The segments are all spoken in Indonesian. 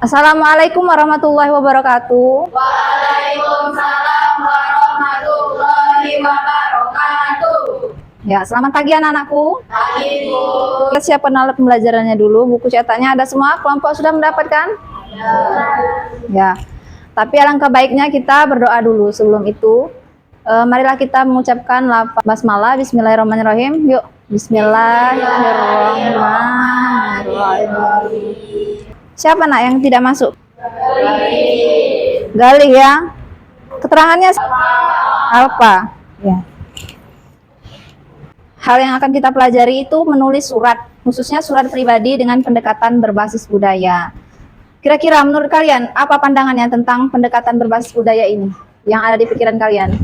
Assalamualaikum warahmatullahi wabarakatuh. Waalaikumsalam warahmatullahi wabarakatuh. Ya, selamat pagi anak-anakku. Pagi, Bu. Kita siapkan alat pembelajarannya dulu. Buku cetaknya ada semua. Kelompok sudah mendapatkan? Ya. Tapi alangkah baiknya kita berdoa dulu sebelum itu. Marilah kita mengucapkan basmalah. Bismillahirrahmanirrahim. Yuk. Bismillahirrahmanirrahim. Siapa nak yang tidak masuk? Galih ya. Keterangannya Alfa. Ya. Hal yang akan kita pelajari itu menulis surat, khususnya surat pribadi dengan pendekatan berbasis budaya. Kira-kira menurut kalian, apa pandangannya tentang pendekatan berbasis budaya ini yang ada di pikiran kalian?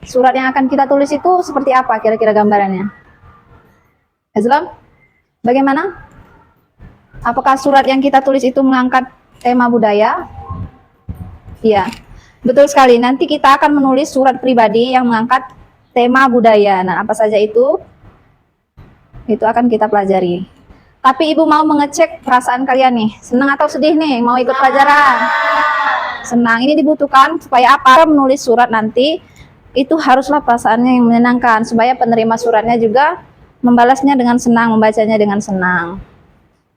Surat yang akan kita tulis itu seperti apa kira-kira gambarannya? Islam, bagaimana? Apakah surat yang kita tulis itu mengangkat tema budaya? Iya, betul sekali. Nanti kita akan menulis surat pribadi yang mengangkat tema budaya. Nah, apa saja itu? Itu akan kita pelajari. Tapi Ibu mau mengecek perasaan kalian nih. Senang atau sedih nih mau ikut pelajaran? Senang. Ini dibutuhkan supaya apa? Menulis surat nanti itu haruslah perasaannya yang menyenangkan. Supaya penerima suratnya juga membalasnya dengan senang, membacanya dengan senang.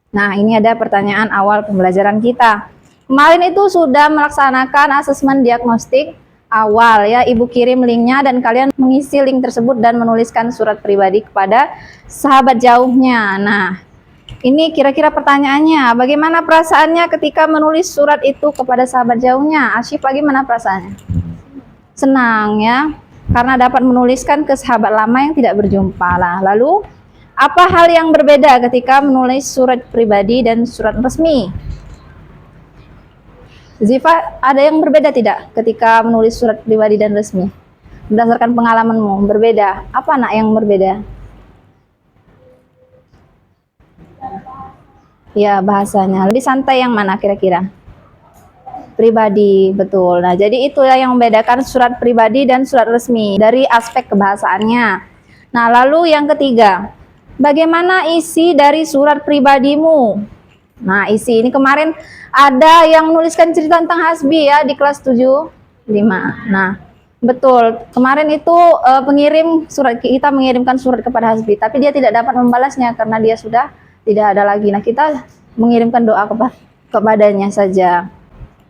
Nah, ini ada pertanyaan awal pembelajaran kita. Kemarin itu sudah melaksanakan asesmen diagnostik awal ya, Ibu kirim linknya dan kalian mengisi link tersebut dan menuliskan surat pribadi kepada sahabat jauhnya. Nah, ini kira-kira pertanyaannya, bagaimana perasaannya ketika menulis surat itu kepada sahabat jauhnya? Asyik, bagaimana perasaannya? Senang ya, karena dapat menuliskan ke sahabat lama yang tidak berjumpa lah. Lalu, apa hal yang berbeda ketika menulis surat pribadi dan surat resmi? Ziva, ada yang berbeda tidak ketika menulis surat pribadi dan resmi? Berdasarkan pengalamanmu, berbeda. Apa nak yang berbeda? Ya, bahasanya. Lebih santai yang mana kira-kira? Pribadi, betul. Nah, jadi itulah yang membedakan surat pribadi dan surat resmi dari aspek kebahasaannya. Nah, lalu yang ketiga, bagaimana isi dari surat pribadimu? Nah, isi ini kemarin ada yang menuliskan cerita tentang Hasbi ya di kelas 7-5. Nah, betul. Kemarin itu pengirim surat, kita mengirimkan surat kepada Hasbi, tapi dia tidak dapat membalasnya karena dia sudah tidak ada lagi. Nah, kita mengirimkan doa kepadanya saja.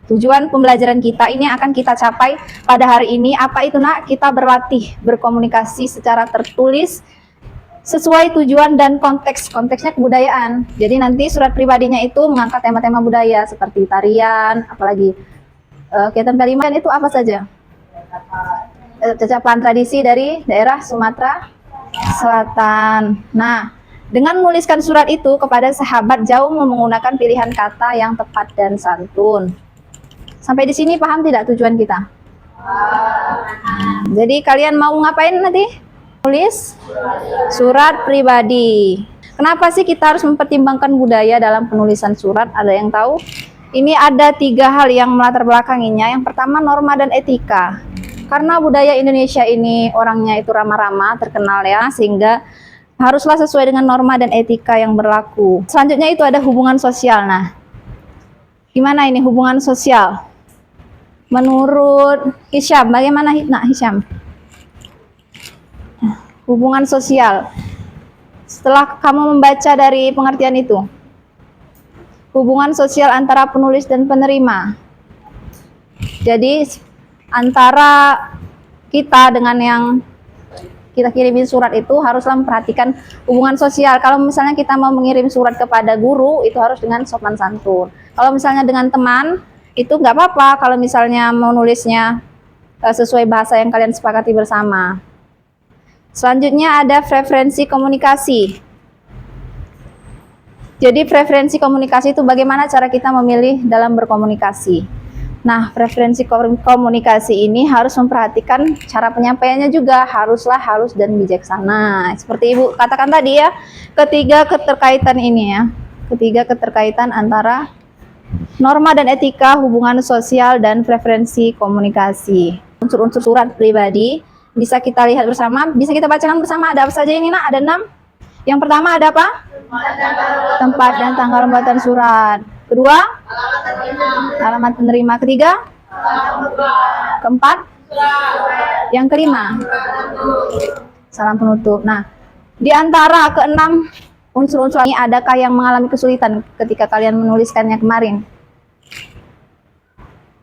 Tujuan pembelajaran kita ini akan kita capai pada hari ini. Apa itu nak? Kita berlatih berkomunikasi secara tertulis sesuai tujuan dan konteksnya kebudayaan. Jadi nanti surat pribadinya itu mengangkat tema-tema budaya seperti tarian, apalagi kegiatan kalimat itu apa saja? Cacapan tradisi dari daerah Sumatera Selatan. Nah, dengan menuliskan surat itu kepada sahabat jauh menggunakan pilihan kata yang tepat dan santun. Sampai di sini paham tidak tujuan kita? Jadi kalian mau ngapain nanti? Tulis surat pribadi. Kenapa sih kita harus mempertimbangkan budaya dalam penulisan surat? Ada yang tahu? Ini ada 3 hal yang melatar belakanginya. Yang pertama, norma dan etika. Karena budaya Indonesia ini orangnya itu ramah-ramah, terkenal ya, sehingga haruslah sesuai dengan norma dan etika yang berlaku. Selanjutnya itu ada hubungan sosial. Nah, gimana ini hubungan sosial? Menurut Hisham, bagaimana Hisham? Hubungan sosial. Setelah kamu membaca dari pengertian itu, hubungan sosial antara penulis dan penerima. Jadi antara kita dengan yang kita kirimin surat itu haruslah memperhatikan hubungan sosial. Kalau misalnya kita mau mengirim surat kepada guru, itu harus dengan sopan santun. Kalau misalnya dengan teman, itu nggak apa-apa kalau misalnya mau nulisnya sesuai bahasa yang kalian sepakati bersama. Selanjutnya ada preferensi komunikasi. Jadi preferensi komunikasi itu bagaimana cara kita memilih dalam berkomunikasi. Nah, preferensi komunikasi ini harus memperhatikan cara penyampaiannya juga, haruslah halus dan bijaksana. Seperti Ibu katakan tadi ya, ketiga keterkaitan ini ya. Ketiga keterkaitan antara norma dan etika, hubungan sosial, dan preferensi komunikasi. Unsur-unsur surat pribadi bisa kita lihat bersama, bisa kita bacakan bersama. Ada apa saja ini nak? Ada 6. Yang pertama ada apa? Tempat dan tanggal pembuatan surat. Kedua, Alamat terima. alamat penerima. Ketiga, keempat, yang kelima, salam penutup. Nah, di antara keenam unsur-unsur ini, adakah yang mengalami kesulitan ketika kalian menuliskannya kemarin?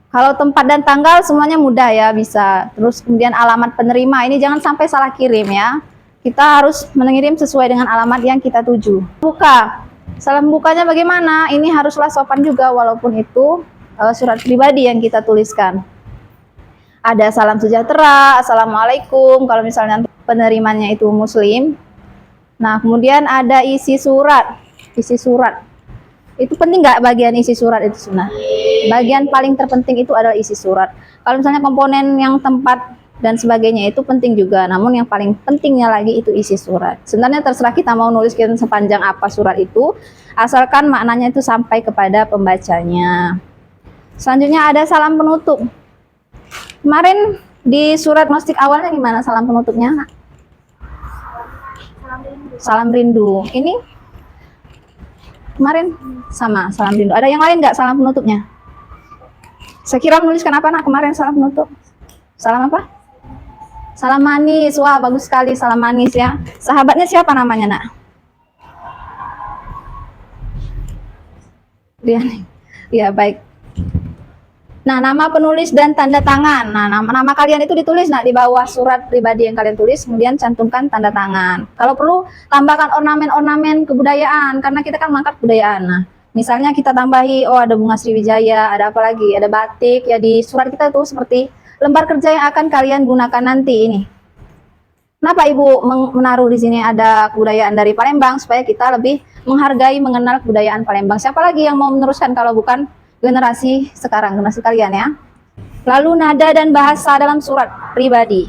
Kalau tempat dan tanggal semuanya mudah ya, bisa. Terus kemudian alamat penerima, ini jangan sampai salah kirim ya. Kita harus mengirim sesuai dengan alamat yang kita tuju. Buka, salam bukanya bagaimana? Ini haruslah sopan juga walaupun itu surat pribadi yang kita tuliskan. Ada salam sejahtera, assalamualaikum kalau misalnya penerimanya itu muslim. Nah, kemudian ada isi surat. Isi surat. Itu penting nggak bagian isi surat itu, Sunnah? Bagian paling terpenting itu adalah isi surat. Kalau misalnya komponen yang tempat dan sebagainya itu penting juga, namun yang paling pentingnya lagi itu isi surat. Sebenarnya terserah kita mau nuliskan sepanjang apa surat itu, asalkan maknanya itu sampai kepada pembacanya. Selanjutnya ada salam penutup. Kemarin di surat gnostik awalnya gimana salam penutupnya? Salam rindu. Ini kemarin sama salam rindu. Ada yang lain nggak salam penutupnya? Saya kira menuliskan apa nak kemarin salam penutup? Salam apa? Salam manis. Wah, bagus sekali salam manis ya. Sahabatnya siapa namanya nak? Dia nih. Ya baik. Nah, nama penulis dan tanda tangan. Nah, nama kalian itu ditulis nak di bawah surat pribadi yang kalian tulis, kemudian cantumkan tanda tangan. Kalau perlu tambahkan ornamen-ornamen kebudayaan karena kita kan mengangkat kebudayaan. Nah, misalnya kita tambahi ada bunga Sriwijaya, ada apa lagi? Ada batik ya di surat kita tuh seperti lembar kerja yang akan kalian gunakan nanti ini. Kenapa Ibu menaruh di sini ada kebudayaan dari Palembang supaya kita lebih menghargai, mengenal kebudayaan Palembang. Siapa lagi yang mau meneruskan kalau bukan generasi sekarang, generasi kalian ya. Lalu nada dan bahasa dalam surat pribadi.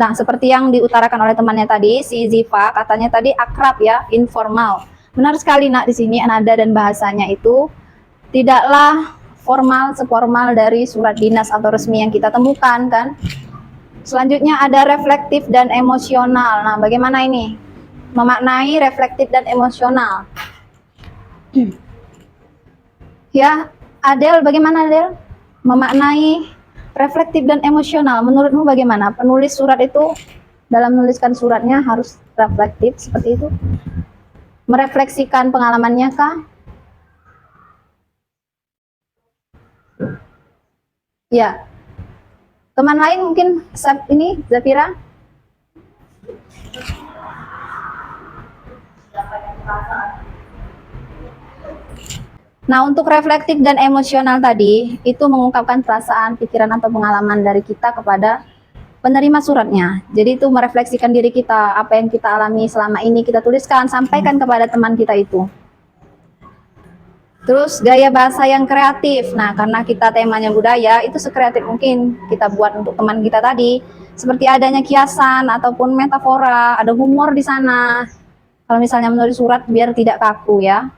Nah, seperti yang diutarakan oleh temannya tadi, si Ziva katanya tadi akrab ya, informal. Benar sekali nak, di sini nada dan bahasanya itu tidaklah formal seformal dari surat dinas atau resmi yang kita temukan kan. Selanjutnya ada reflektif dan emosional. Nah, bagaimana ini? Memaknai reflektif dan emosional. Ya, Adel, bagaimana Adel? Memaknai reflektif dan emosional. Menurutmu bagaimana? Penulis surat itu dalam menuliskan suratnya harus reflektif seperti itu? Merefleksikan pengalamannya kah? Ya. Teman lain mungkin ini Zafira? Nah, untuk reflektif dan emosional tadi, itu mengungkapkan perasaan, pikiran, atau pengalaman dari kita kepada penerima suratnya. Jadi itu merefleksikan diri kita, apa yang kita alami selama ini kita tuliskan, sampaikan kepada teman kita itu. Terus gaya bahasa yang kreatif. Nah, karena kita temanya budaya, itu sekreatif mungkin kita buat untuk teman kita tadi. Seperti adanya kiasan ataupun metafora, ada humor di sana. Kalau misalnya menulis surat biar tidak kaku ya.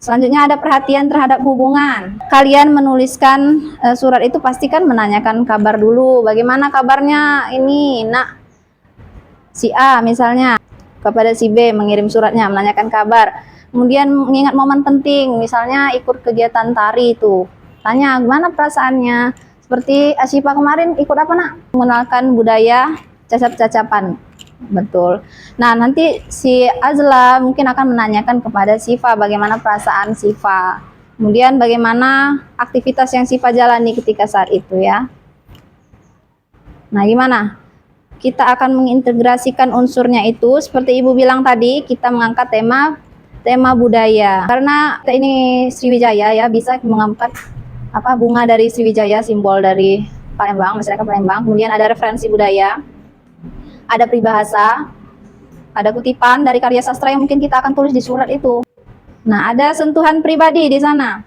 Selanjutnya ada perhatian terhadap hubungan. Kalian menuliskan surat itu pastikan menanyakan kabar dulu. Bagaimana kabarnya ini, nak? Si A misalnya kepada si B mengirim suratnya menanyakan kabar. Kemudian mengingat momen penting, misalnya ikut kegiatan tari itu. Tanya gimana perasaannya. Seperti Asyifa kemarin ikut apa nak? Mengenalkan budaya cacap-cacapan. Betul. Nah, nanti si Azla mungkin akan menanyakan kepada Syifa bagaimana perasaan Syifa. Kemudian bagaimana aktivitas yang Syifa jalani ketika saat itu ya. Nah, gimana? Kita akan mengintegrasikan unsurnya itu seperti Ibu bilang tadi, kita mengangkat tema budaya. Karena ini Sriwijaya ya, bisa mengangkat bunga dari Sriwijaya, simbol dari Palembang, masyarakat Palembang. Kemudian ada referensi budaya. Ada peribahasa, ada kutipan dari karya sastra yang mungkin kita akan tulis di surat itu. Nah, ada sentuhan pribadi di sana.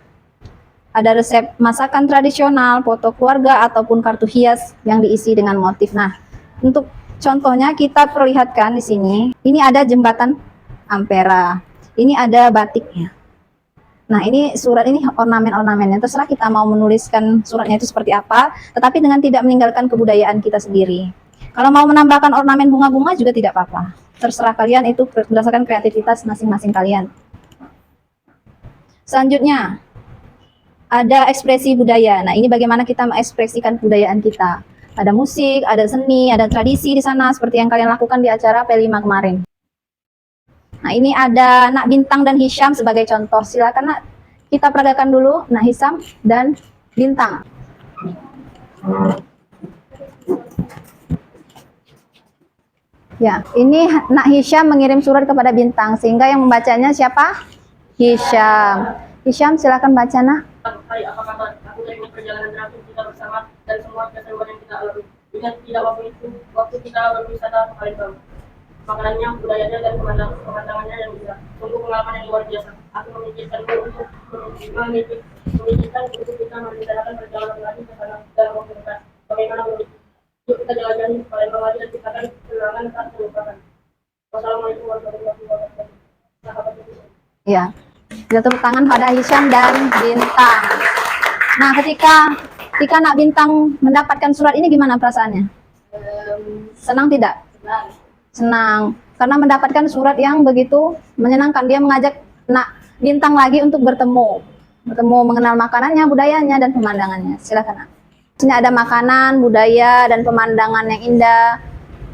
Ada resep masakan tradisional, foto keluarga, ataupun kartu hias yang diisi dengan motif. Nah, untuk contohnya kita perlihatkan di sini. Ini ada jembatan Ampera. Ini ada batiknya. Nah, ini surat ini ornamen-ornamennya. Terserah kita mau menuliskan suratnya itu seperti apa, tetapi dengan tidak meninggalkan kebudayaan kita sendiri. Kalau mau menambahkan ornamen bunga-bunga juga tidak apa-apa. Terserah kalian, itu berdasarkan kreativitas masing-masing kalian. Selanjutnya, ada ekspresi budaya. Nah, ini bagaimana kita mengekspresikan kebudayaan kita. Ada musik, ada seni, ada tradisi di sana seperti yang kalian lakukan di acara P5 kemarin. Nah, ini ada Nak Bintang dan Hisham sebagai contoh. Silakan Nak, kita peragakan dulu Nak Hisham dan Bintang. Ya, ini Nak Hisham mengirim surat kepada Bintang, sehingga yang membacanya siapa? Hisham. Hisham, silakan baca Nak. Hai, apa kabar? Aku dari perjalanan terakhir kita bersama dan semua keseruan yang kita alami. Ingat tidak waktu kita berwisata ke Palembang. Makanannya, budayanya, dan pemandangannya yang indah. Sungguh pengalaman yang luar biasa. Aku memikirkanmu untuk kita merencanakan perjalanan lagi ke sana dalam waktu dekat. Bagaimana menurut? Yuk kita jelajahi Palembang lagi dan kita akan kenangan tak terlupakan. Wassalamualaikum warahmatullahi wabarakatuh. Sahabat itu. Ya, kita tepuk tangan pada Hisham dan Bintang. Nah, ketika Nak Bintang mendapatkan surat ini gimana perasaannya? Senang tidak? Senang. Karena mendapatkan surat yang begitu menyenangkan. Dia mengajak Nak Bintang lagi untuk bertemu mengenal makanannya, budayanya, dan pemandangannya. Silakan Nak. Sini ada makanan, budaya, dan pemandangan yang indah.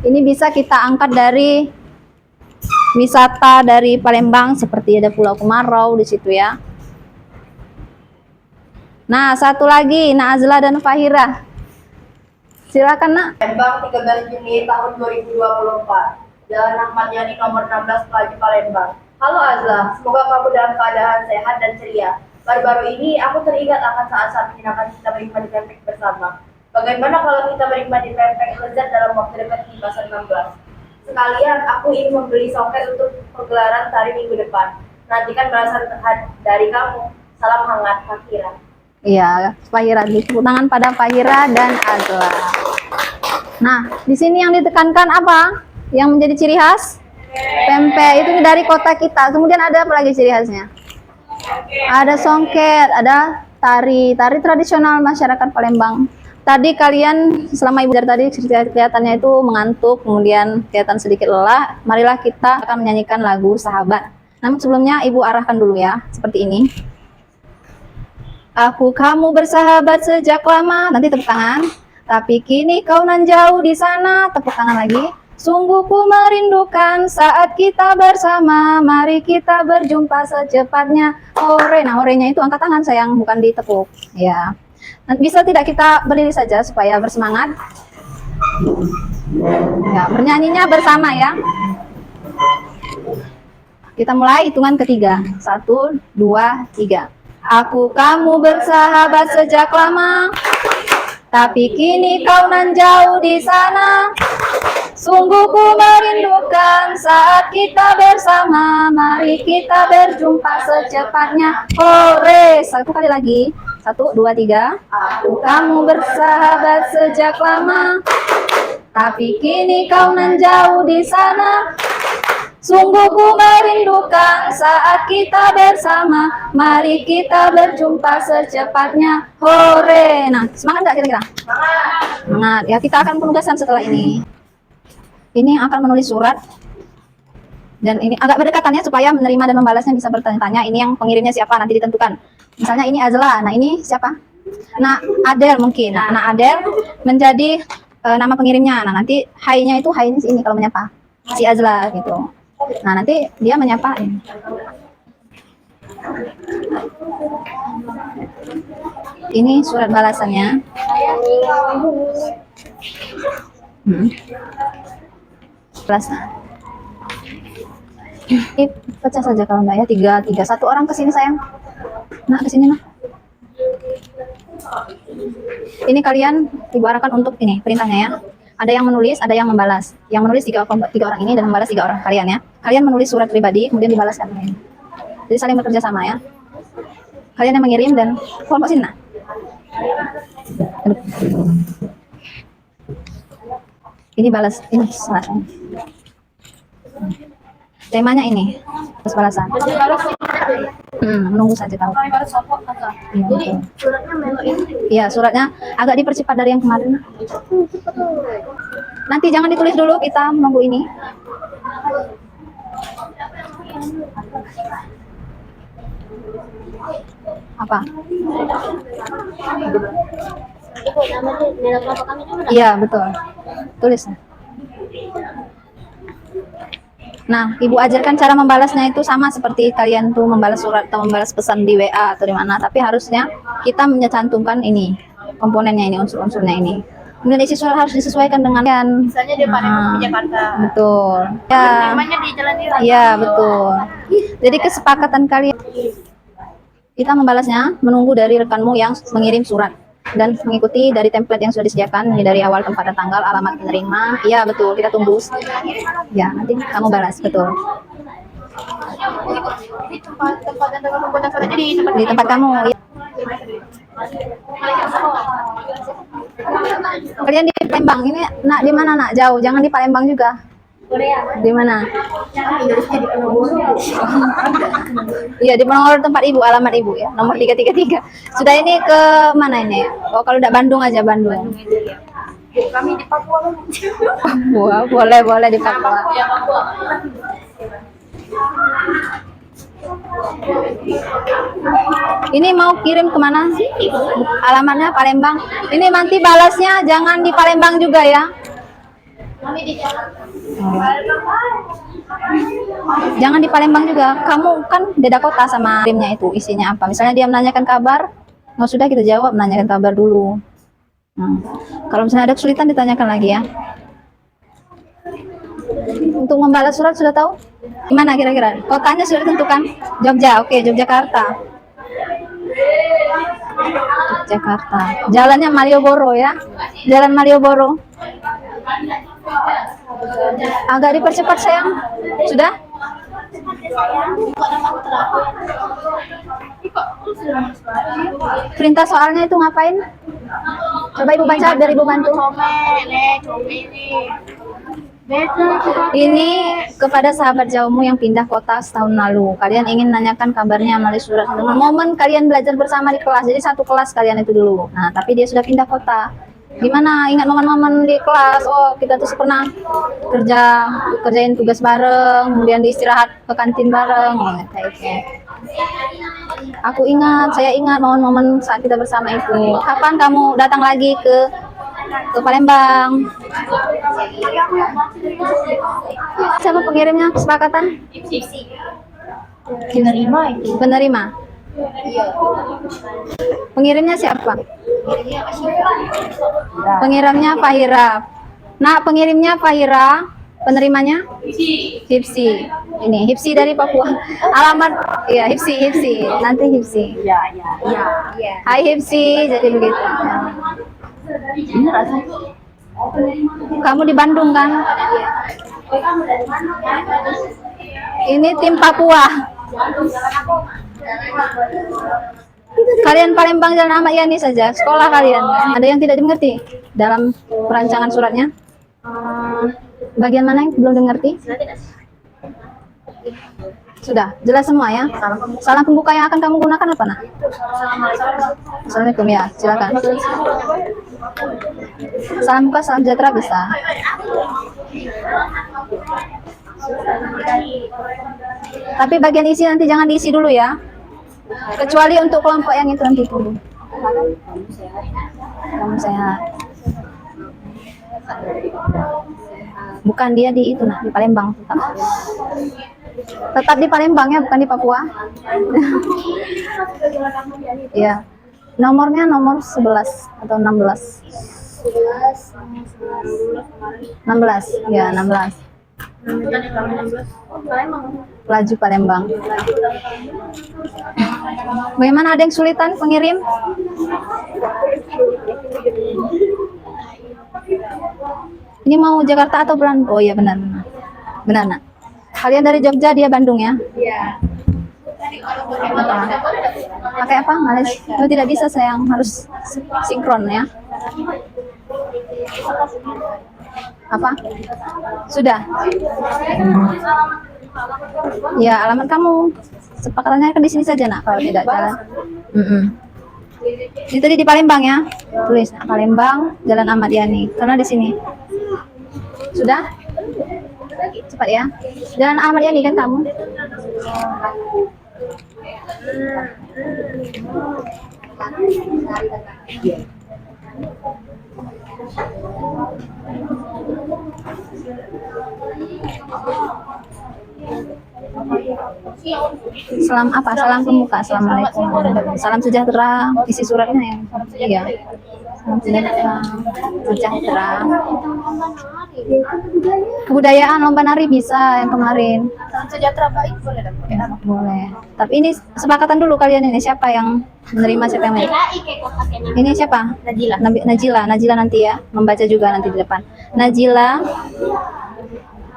Ini bisa kita angkat dari wisata dari Palembang, seperti ada Pulau Kemarau di situ ya. Nah, satu lagi Nak Azla dan Fahira. Silakan Nak. Palembang 13 Juni tahun 2024. Jalan Ahmad Yani nomor 16 Pelaju Palembang. Halo Azla, semoga kamu dalam keadaan sehat dan ceria. Baru-baru ini aku teringat akan saat-saat menyenangkan kita menikmati pempek bersama. Bagaimana kalau kita menikmati pempek lezat dalam waktu dekat di pasar 16? Sekalian, aku ingin membeli songket untuk pergelaran tari minggu depan. Nantikan balasan dari kamu. Salam hangat, Fahira. Iya, Fahira. Tepuk tangan pada Fahira dan Azla. Nah, di sini yang ditekankan apa? Yang menjadi ciri khas? Pempek itu dari kota kita. Kemudian ada apa lagi ciri khasnya? Ada songket, ada tari tradisional masyarakat Palembang. Tadi kalian selama ibu dari tadi kelihatannya itu mengantuk, kemudian kelihatan sedikit lelah. Marilah kita akan menyanyikan lagu Sahabat. Namun sebelumnya ibu arahkan dulu ya, seperti ini. Aku kamu bersahabat sejak lama, nanti tepuk tangan. Tapi kini kau nan jauh di sana, tepuk tangan lagi. Sungguh ku merindukan saat kita bersama, mari kita berjumpa secepatnya. Hore, nah horenya itu angkat tangan sayang, bukan ditepuk. Ya. Bisa tidak kita berdiri saja supaya bersemangat? Ya, bernyanyinya bersama ya. Kita mulai hitungan ketiga. 1, 2, 3. Aku kamu bersahabat sejak lama, tapi kini kau nan jauh di sana. Sungguh ku merindukan saat kita bersama, mari kita berjumpa secepatnya. Hore, satu kali lagi. 1, 2, 3. Aku kamu bersahabat sejak lama, tapi kini kau nan jauh di sana. Sungguh ku merindukan saat kita bersama, mari kita berjumpa secepatnya. Hore. Nah, semangat nggak kira-kira? Semangat. Ya, kita akan penugasan setelah ini. Ini yang akan menulis surat. Dan ini agak berdekatannya supaya menerima dan membalasnya bisa bertanya-tanya. Ini yang pengirimnya siapa nanti ditentukan. Misalnya ini Azla. Nah, ini siapa? Nah, Adel mungkin. Nah, Adel menjadi nama pengirimnya. Nah, nanti hai-nya itu hai-nya ini kalau menyapa si Azla gitu. Nah, nanti dia menyapa. Ini surat balasannya. Balasan. Pecah saja kalau enggak ya. 3. Satu orang ke sini sayang. Nah, ke sini nah. Ini kalian ibu arahkan untuk ini perintahnya ya. Ada yang menulis, ada yang membalas. Yang menulis 3 orang ini dan membalas 3 orang kalian ya. Kalian menulis surat pribadi, kemudian dibalaskan. Jadi saling bekerja sama ya. Kalian yang mengirim dan kelompok sini nah. Ini balas, ini balasan. Temanya ini, terus balasan. Menunggu saja tahu. Jadi suratnya melo ini. Iya, suratnya agak dipercepat dari yang kemarin. Nanti jangan ditulis dulu, kita menunggu ini. Apa? Ibu, nama merek bapak kami itu udah. Iya, betul. Tulis. Nah, Ibu ajarkan cara membalasnya itu sama seperti kalian tuh membalas surat atau membalas pesan di WA atau di mana, tapi harusnya kita mencantumkan ini, komponennya ini, unsur-unsurnya ini. Kemudian isi surat harus disesuaikan dengan kalian. Misalnya di Palembang, di Jakarta. Betul. Ya. Namanya di Jalan Nira. Iya, betul. Jadi kesepakatan kalian. Kita membalasnya menunggu dari rekanmu yang mengirim surat dan mengikuti dari template yang sudah disediakan, ini dari awal tempat dan tanggal, alamat penerima. Iya, betul. Kita tunggu. Ya, nanti kamu balas, betul. Di tempat yang dengan pembuatan surat jadi Di tempat kamu. Ya. Kalian di Palembang ini, nak di mana nak? Jauh, jangan di Palembang juga. Di mana? Iya, di Penogoro tempat ibu, alamat ibu ya, nomor 333. Sudah ini ke mana ini? Oh, kalau udah Bandung aja, Bandung. Kami di Papua. Wah, boleh di Papua. Ini mau kirim kemana? Alamatnya Palembang. Ini nanti balasnya jangan di Palembang juga ya. Kami di Jakarta. Jangan di Palembang juga. Kamu kan beda kota sama kirimnya itu. Isinya apa? Misalnya dia menanyakan kabar, oh sudah kita jawab menanyakan kabar dulu. Kalau misalnya ada kesulitan ditanyakan lagi ya. Untuk membalas surat sudah tahu? Gimana kira-kira? Kotanya sudah ditentukan? Jogja, oke, Yogyakarta. Jakarta. Jalannya Malioboro ya. Jalan Malioboro. Agak dipercepat sayang. Sudah? Perintah soalnya itu ngapain? Coba ibu baca biar ibu bantu. Ini kepada sahabat jauhmu yang pindah kota setahun lalu. Kalian ingin menanyakan kabarnya melalui surat. Momen kalian belajar bersama di kelas. Jadi satu kelas kalian itu dulu. Nah, tapi dia sudah pindah kota. Gimana? Ingat momen-momen di kelas? Oh, kita tuh pernah kerjain tugas bareng, kemudian diistirahat ke kantin bareng. Oh, kayaknya. Aku ingat, saya ingat momen-momen saat kita bersama itu. Kapan kamu datang lagi ke Palembang? Siapa pengirimnya? Kesepakatan? Penerima itu. Penerima. Pengirimnya siapa? Pengirimnya Fahira. Nah, pengirimnya Fahira, penerimanya Hipsi. Ini Hipsi dari Papua. Alamat ya Hipsi. Nanti Hipsi. Ya. Hai Hipsi, jadi begitu. Kamu di Bandung kan? Ini tim Papua. Kalian Palembang Jalan Ahmad Yani saja, sekolah kalian. Ada yang tidak dimengerti dalam perancangan suratnya? Bagian mana yang belum dimengerti? Sudah, jelas semua ya? Salam pembuka yang akan kamu gunakan apa nah? Assalamualaikum ya, silakan. Salam buka, salam sejahtera bisa. Tapi bagian isi nanti jangan diisi dulu ya. Kecuali untuk kelompok yang itu nanti dulu. Kamu sehat. Bukan dia di itu nah, di Palembang tetap. Tetap di Palembang ya, bukan di Papua. Iya. Nomornya nomor 11 atau 16. 16. Ya, 16. Laju Palembang. Bagaimana, ada yang kesulitan pengirim? Ini mau Jakarta atau Bandung? Oh iya benar. Benar nak. Kalian dari Jogja, dia Bandung ya? Iya. Pakai apa? Malaysia. Oh, tidak bisa sayang, harus sinkron ya. Apa? Sudah. Ya, alamat kamu. Sepakatannya kan di sini saja nak, kalau tidak jalan. Ini tadi di Palembang ya. Tulis nah, Palembang, Jalan Ahmad Yani. Karena di sini. Sudah? Cepat ya. Jalan Ahmad Yani kan kamu? Salam apa? Salam pembuka. Assalamualaikum. Salam sejahtera. Isi suratnya ya. Iya. Salam sejahtera. Kebudayaan lomba nari bisa yang kemarin. Salam sejahtera baik boleh dong. Boleh. Tapi ini sepakatan dulu kalian ini siapa yang menerima siapa yang menerima. Ini siapa? Najila nanti ya membaca juga nanti di depan. Najila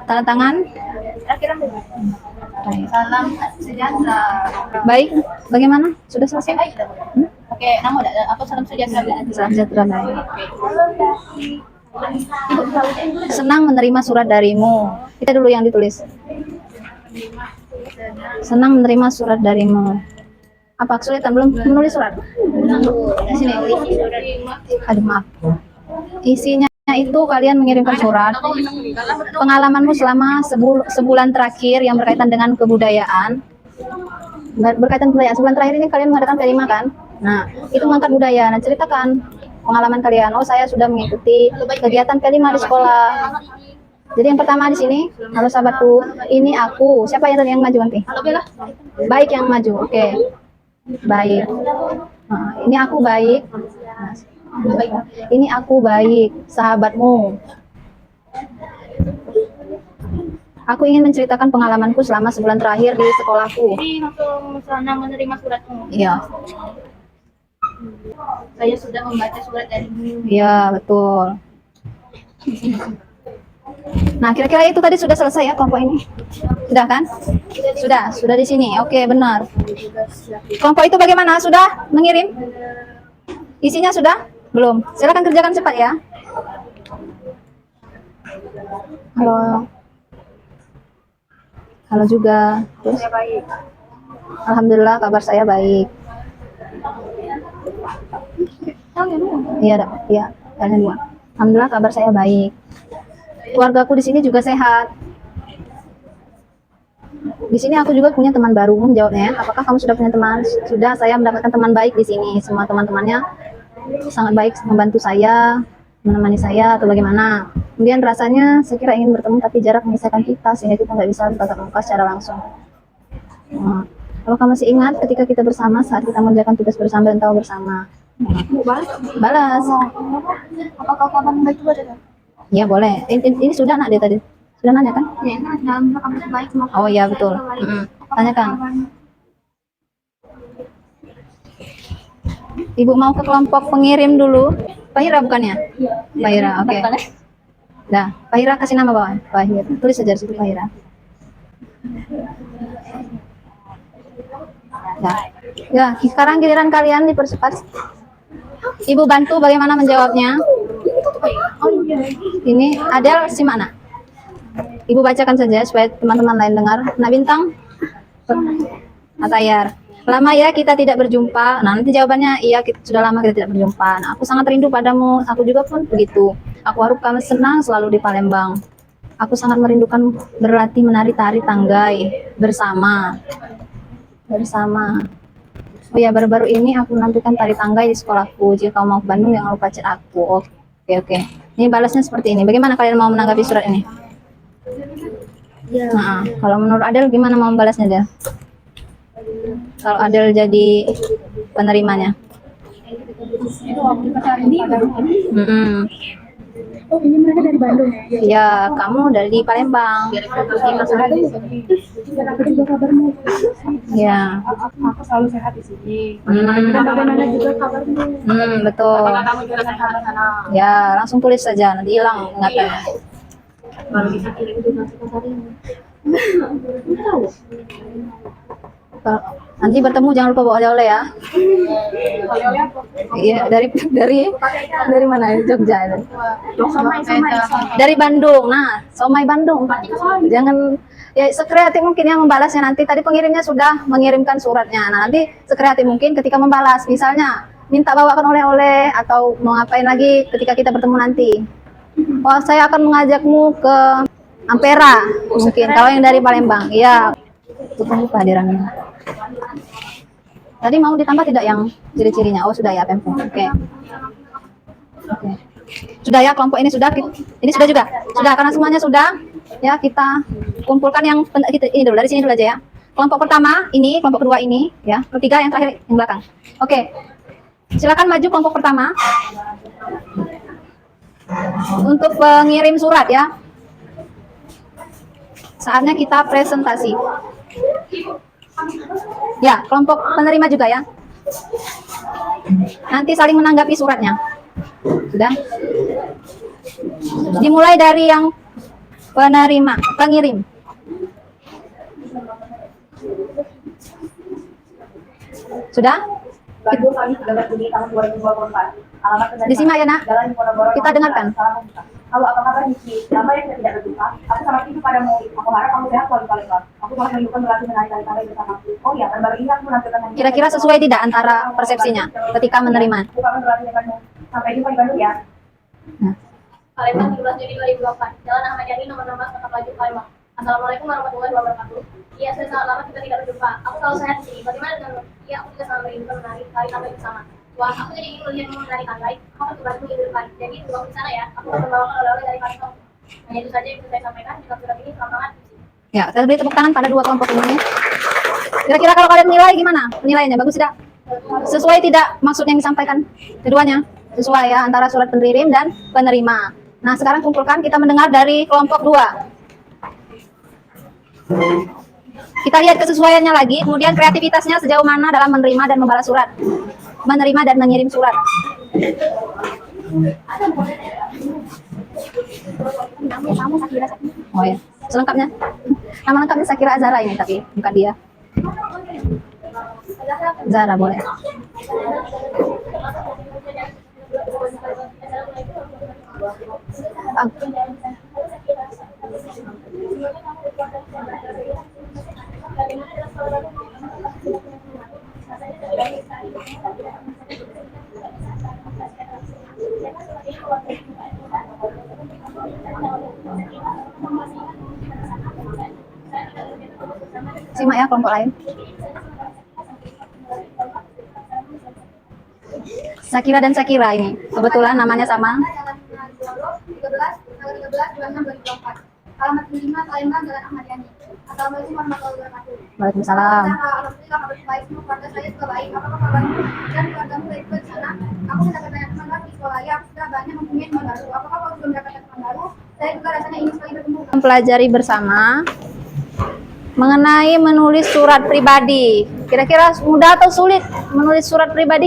tanda tangan. Baik. Salam sejahtera. Baik, bagaimana? Sudah selesai? Baik dah. Oke, nama aku salam sejahtera. Salam sejahtera baik. Senang menerima surat darimu. Kita dulu yang ditulis. Senang menerima surat darimu. Apa kesulitan belum menulis surat? Di sini. Aduh maaf. Isinya itu kalian mengirimkan surat pengalamanmu selama sebulan terakhir yang berkaitan dengan kebudayaan. Berkaitan budaya. Sebulan terakhir ini kalian mengadakan kelima kan? Nah, itu mengangkat budaya. Nah, ceritakan pengalaman kalian. Oh, saya sudah mengikuti kegiatan kelima di sekolah. Jadi yang pertama di sini, halo sahabatku, ini aku. Siapa yang tadi yang maju nanti? Baik yang maju. Oke. Baik. Nah, ini aku baik. Ini aku baik, sahabatmu. Aku ingin menceritakan pengalamanku selama sebulan terakhir di sekolahku. Jadi langsung senang menerima suratmu. Iya. Saya sudah membaca surat darimu. Iya, betul. Nah, kira-kira itu tadi sudah selesai ya kelompok ini? Sudah kan? Sudah di sini. Oke, benar. Kelompok itu bagaimana? Sudah mengirim? Isinya sudah? Belum. Silakan kerjakan cepat ya. Halo. Halo juga. Terus? Alhamdulillah kabar saya baik. Iya, iya. Kalian dua. Alhamdulillah kabar saya baik. Keluargaku di sini juga sehat. Di sini aku juga punya teman baru. Jawabnya, apakah kamu sudah punya teman? Sudah, saya mendapatkan teman baik di sini. Semua teman-temannya sangat baik, membantu saya, menemani saya atau bagaimana. Kemudian rasanya saya kira ingin bertemu tapi jarak memisahkan kita sehingga kita nggak bisa bertatap muka secara langsung. Nah, kalau kamu masih ingat ketika kita bersama saat kita mengerjakan tugas bersama dan tahu bersama. Balas. Apakah kabar baik juga ada? Ya boleh. Ini sudah nak dia tadi. Sudah nanya kan? Ya, dalam kabar baik. Oh iya betul. Tanyakan. Ibu mau ke kelompok pengirim dulu. Pahira bukannya? Pahira, oke. Dah, Pahira kasih nama bawah. Pahira. Tulis saja di situ Pahira. Dah. Ya, sekarang giliran kalian dipercepat. Ibu bantu bagaimana menjawabnya. Ini Adel si mana? Ibu bacakan saja supaya teman-teman lain dengar. Nak Bintang? Atayar. Lama ya kita tidak berjumpa. Nah, nanti jawabannya iya sudah lama kita tidak berjumpa. Nah, aku sangat rindu padamu. Aku juga pun begitu. Aku harap kamu senang selalu di Palembang. Aku sangat merindukan berlatih menari tari tanggai bersama. Oh ya, baru-baru ini aku menampilkan tari tanggai di sekolahku. Jika kamu mau ke Bandung jangan lupa chat aku. Oke. Ini balasnya seperti ini. Bagaimana kalian mau menanggapi surat ini? Ya. Nah, kalau menurut Adel gimana mau membalasnya Adel? Kalau Adel jadi penerimanya. Oh, ini mereka dari Bandung. Ya, kamu dari Palembang. Dan aku juga kabarmu. Ya. Aku selalu sehat di sini. Dan bagaimana juga kabarmu? Betul. Kamu juga sehat di sana. Ya, langsung tulis saja nanti hilang ingatannya. Baru bisa kirim juga ke kabarnya. Nanti bertemu jangan lupa bawa oleh-oleh ya. Iya, dari mana? Jogja. Dari Bandung. Nah, somai Bandung. Jangan ya sekreatif mungkin yang membalasnya nanti. Tadi pengirimnya sudah mengirimkan suratnya. Nah, nanti sekreatif mungkin ketika membalas, misalnya minta bawakan oleh-oleh atau mau ngapain lagi ketika kita bertemu nanti. Oh, saya akan mengajakmu ke Ampera mungkin. Kalau yang dari Palembang, iya. Tunggu kehadirannya. Tadi mau ditambah tidak yang ciri-cirinya? Oh, sudah ya, Pempo. Oke. Oke. Sudah ya, kelompok ini sudah. Ini sudah juga. Sudah, karena semuanya sudah. Ya, kita kumpulkan yang ini dulu, dari sini dulu aja ya. Kelompok pertama ini, kelompok kedua ini, ya. Ketiga yang terakhir yang belakang. Oke. Silakan maju kelompok pertama. Untuk pengirim surat ya. Saatnya kita presentasi. Ya, kelompok penerima juga ya. Nanti saling menanggapi suratnya. Sudah? Dimulai dari yang penerima, pengirim. Sudah? Bandung kami sudah berdiri tahun 2024. Alamat penerima. Disimak ya, Nak. Jalan Diponegoro. Kita dengarkan. Halo, apa kabar Niki? Lama yang saya tidak berjumpa. Aku sangat rindu padamu. Aku harap kamu sehat selalu Palembang. Aku sangat merindukan berlatih menari tari bersamaku. Oh iya, baru ini aku menampilkan nyanyian. Kira-kira sesuai tidak antara persepsinya ketika menerima? Aku akan berlatih denganmu. Sampai jumpa di Bandung ya. Nah, Palembang 17 Juni 2024. Jalan Ahmad Yani nomor 16 Kota Pelaju Palembang. Assalamualaikum warahmatullahi wabarakatuh. Iya, sudah sangat lama kita tidak berjumpa. Aku selalu sehat di sini. Bagaimana denganmu? Iya, aku juga sangat merindukan menari tari tambay bersama. Wah, aku jadi ingin melihatmu menari tambay. Aku akan bantu minggu depan. Jadi tunggu di sana ya. Aku akan membawakan oleh-oleh dari Palembang. Hanya itu saja yang bisa saya sampaikan. Jika surat ini selamat banget. ya, saya beri tepuk tangan pada dua kelompok ini. Kira-kira kalau kalian nilai gimana? Penilaiannya bagus tidak? Sesuai tidak maksud yang disampaikan? Keduanya sesuai ya, antara surat pengirim dan penerima. Nah, sekarang kumpulkan, kita mendengar dari kelompok dua. Kita lihat kesesuaiannya lagi, kemudian kreativitasnya sejauh mana dalam menerima dan membalas surat, menerima dan mengirim surat. Oh ya, selengkapnya. Nama lengkapnya Sakira Azhara ini, tapi bukan dia. Zara boleh. Simak ya kelompok lain. Sakira dan Sakira ini kebetulan namanya sama. Alamat penerima Palembang Jalan Ahmad Yani. Assalamualaikum warahmatullahi wabarakatuh. Waalaikumsalam. Alhamdulillah kabar baik, semua keluarga saya juga baik. Apakah kabarmu dan keluargamu baik di sana? Aku mendapat banyak teman baru di sekolah ya. Aku sudah banyak mempunyai teman baru. Apakah kau belum mendapatkan teman baru? Saya juga rasanya ingin sekali bertemu. Mempelajari bersama mengenai menulis surat pribadi. Kira-kira mudah atau sulit menulis surat pribadi?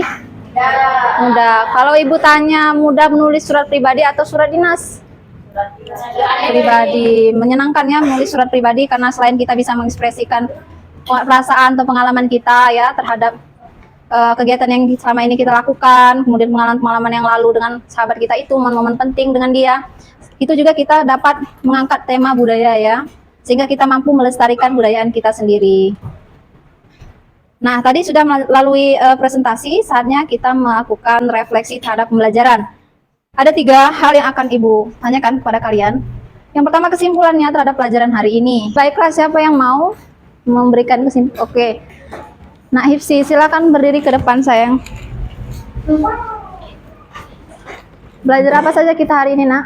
Mudah. Kalau ibu tanya mudah menulis surat pribadi atau surat dinas? Pribadi. Menyenangkan ya menulis surat pribadi karena selain kita bisa mengekspresikan perasaan atau pengalaman kita ya terhadap kegiatan yang selama ini kita lakukan, kemudian pengalaman-pengalaman yang lalu dengan sahabat kita itu, momen-momen penting dengan dia, itu juga kita dapat mengangkat tema budaya ya, sehingga kita mampu melestarikan budayaan kita sendiri. Nah, tadi sudah melalui presentasi, saatnya kita melakukan refleksi terhadap pembelajaran. Ada 3 hal yang akan Ibu tanyakan kepada kalian. Yang pertama, kesimpulannya terhadap pelajaran hari ini. Baiklah, siapa yang mau memberikan kesimpulan? Oke. Nak Hifsi, silakan berdiri ke depan, sayang. Belajar apa saja kita hari ini, Nak?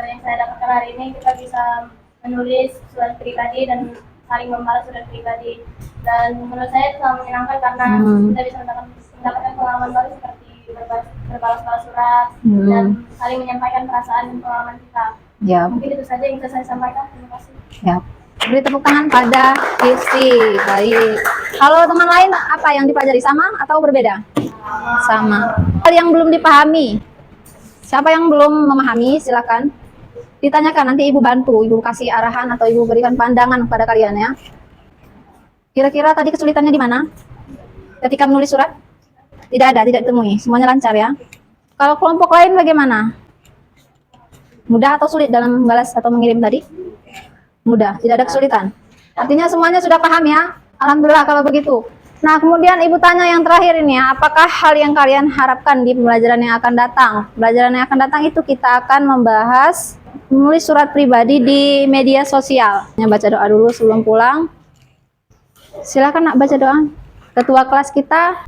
Yang saya dapatkan hari ini kita bisa menulis surat pribadi dan saling membalas surat pribadi. Dan menurut saya itu sangat menyenangkan karena kita bisa mendapatkan pengalaman baru seperti berbalas-balas surat dan saling menyampaikan perasaan dan pengalaman kita. Ya. Mungkin itu saja yang bisa saya sampaikan. Terima kasih. Ya. Beri tepuk tangan pada Hifsi. Baik. Kalau teman lain apa yang dipelajari, sama atau berbeda? Sama. Hal yang belum dipahami. Siapa yang belum memahami, silakan ditanyakan, nanti Ibu bantu, Ibu kasih arahan atau Ibu berikan pandangan kepada kalian ya. Kira-kira tadi kesulitannya di mana? Ketika menulis surat? Tidak ada, tidak ditemui. Semuanya lancar ya. Kalau kelompok lain bagaimana? Mudah atau sulit dalam membalas atau mengirim tadi? Mudah, tidak ada kesulitan. Artinya semuanya sudah paham ya? Alhamdulillah kalau begitu. Nah, kemudian Ibu tanya yang terakhir ini ya, apakah hal yang kalian harapkan di pembelajaran yang akan datang? Pembelajaran yang akan datang itu kita akan membahas menulis surat pribadi di media sosial. Baca doa dulu sebelum pulang. Silakan Nak baca doa. ketua kelas kita.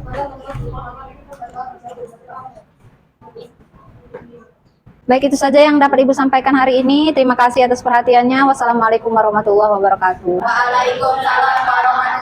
Baik, itu saja yang dapat Ibu sampaikan hari ini. Terima kasih atas perhatiannya. Wassalamualaikum warahmatullahi wabarakatuh. Waalaikumsalam warahmatullahi